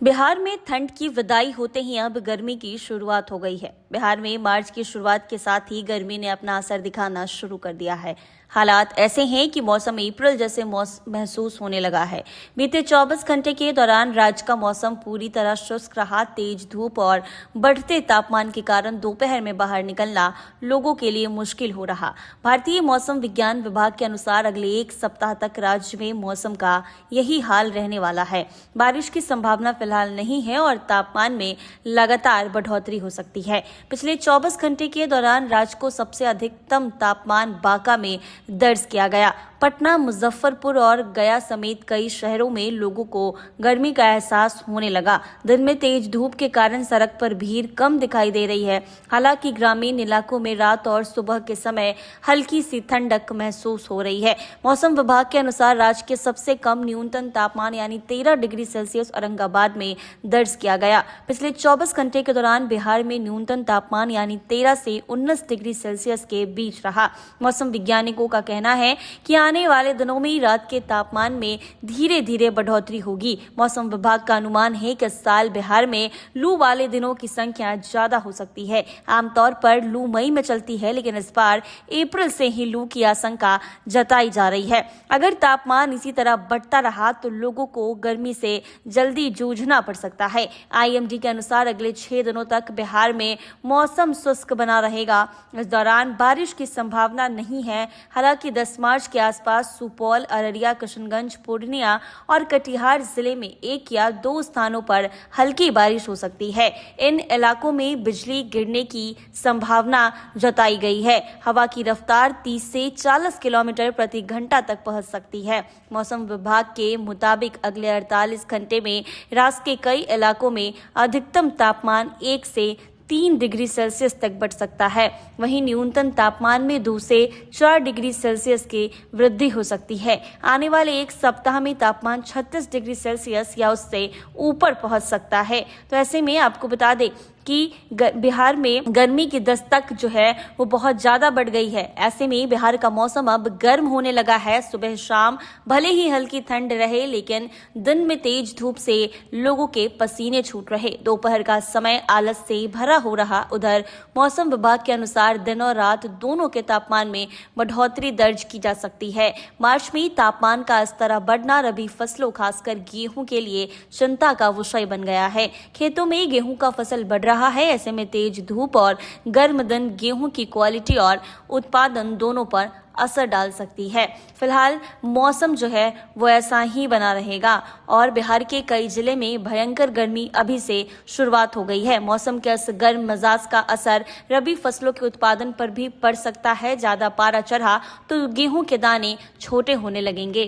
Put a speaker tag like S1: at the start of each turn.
S1: बिहार में ठंड की विदाई होते ही अब गर्मी की शुरुआत हो गई है। बिहार में मार्च की शुरुआत के साथ ही गर्मी ने अपना असर दिखाना शुरू कर दिया है। हालात ऐसे हैं कि मौसम अप्रैल जैसे महसूस होने लगा है। बीते 24 घंटे के दौरान राज्य का मौसम पूरी तरह शुष्क रहा। तेज धूप और बढ़ते तापमान के कारण दोपहर में बाहर निकलना लोगों के लिए मुश्किल हो रहा। भारतीय मौसम विज्ञान विभाग के अनुसार अगले एक सप्ताह तक राज्य में मौसम का यही हाल रहने वाला है। बारिश की संभावना फिलहाल नहीं है और तापमान में लगातार बढ़ोतरी हो सकती है। पिछले 24 घंटे के दौरान राज्य को सबसे अधिकतम तापमान बांका में दर्ज किया गया। पटना, मुजफ्फरपुर और गया समेत कई शहरों में लोगों को गर्मी का एहसास होने लगा। दिन में तेज धूप के कारण सड़क पर भीड़ कम दिखाई दे रही है। हालांकि ग्रामीण इलाकों में रात और सुबह के समय हल्की सी ठंडक महसूस हो रही है। मौसम विभाग के अनुसार राज्य के सबसे कम न्यूनतम तापमान यानी 13 डिग्री सेल्सियस औरंगाबाद में दर्ज किया गया। पिछले 24 घंटे के दौरान बिहार में न्यूनतम तापमान यानी 13 से 19 डिग्री सेल्सियस के बीच रहा। मौसम वैज्ञानिकों का कहना है कि आने वाले दिनों में रात के तापमान में धीरे धीरे बढ़ोतरी होगी। मौसम विभाग का अनुमान है कि इस साल बिहार में लू वाले दिनों की संख्या ज्यादा हो सकती है। आमतौर पर लू मई में चलती है, लेकिन इस बार अप्रैल से ही लू की आशंका जताई जा रही है। अगर तापमान इसी तरह बढ़ता रहा तो लोगों को गर्मी से जल्दी जूझना पड़ सकता है। IMD के अनुसार अगले 6 दिनों तक बिहार में मौसम शुष्क बना रहेगा। इस दौरान बारिश की संभावना नहीं है। हालांकि 10 मार्च के आसपास सुपौल, अररिया, किशनगंज, पूर्णिया और कटिहार जिले में 1 या 2 स्थानों पर हल्की बारिश हो सकती है। इन इलाकों में बिजली गिरने की संभावना जताई गई है। हवा की रफ्तार 30 से 40 किलोमीटर प्रति घंटा तक पहुंच सकती है। मौसम विभाग के मुताबिक अगले 48 घंटे में राज्य के कई इलाकों में अधिकतम तापमान 1 से 3 डिग्री सेल्सियस तक बढ़ सकता है। वहीं न्यूनतम तापमान में 2 से 4 डिग्री सेल्सियस की वृद्धि हो सकती है। आने वाले एक सप्ताह में तापमान 36 डिग्री सेल्सियस या उससे ऊपर पहुंच सकता है। तो ऐसे में आपको बता दें कि बिहार में गर्मी की दस्तक जो है वो बहुत ज्यादा बढ़ गई है। ऐसे में बिहार का मौसम अब गर्म होने लगा है। सुबह शाम भले ही हल्की ठंड रहे, लेकिन दिन में तेज धूप से लोगों के पसीने छूट रहे। दोपहर का समय आलस से भरा हो रहा। उधर मौसम विभाग के अनुसार दिन और रात दोनों के तापमान में बढ़ोतरी दर्ज की जा सकती है। मार्च में तापमान का इस तरह बढ़ना रबी फसलों खासकर गेहूं के लिए चिंता का विषय बन गया है। खेतों में गेहूं का फसल बढ़ रहा है। ऐसे में तेज धूप और गर्म दिन गेहूं की क्वालिटी और उत्पादन दोनों पर असर डाल सकती है। फिलहाल मौसम जो है वो ऐसा ही बना रहेगा और बिहार के कई जिले में भयंकर गर्मी अभी से शुरुआत हो गई है। मौसम के इस गर्म मिजाज का असर रबी फसलों के उत्पादन पर भी पड़ सकता है। ज्यादा पारा चढ़ा तो गेहूं के दाने छोटे होने लगेंगे।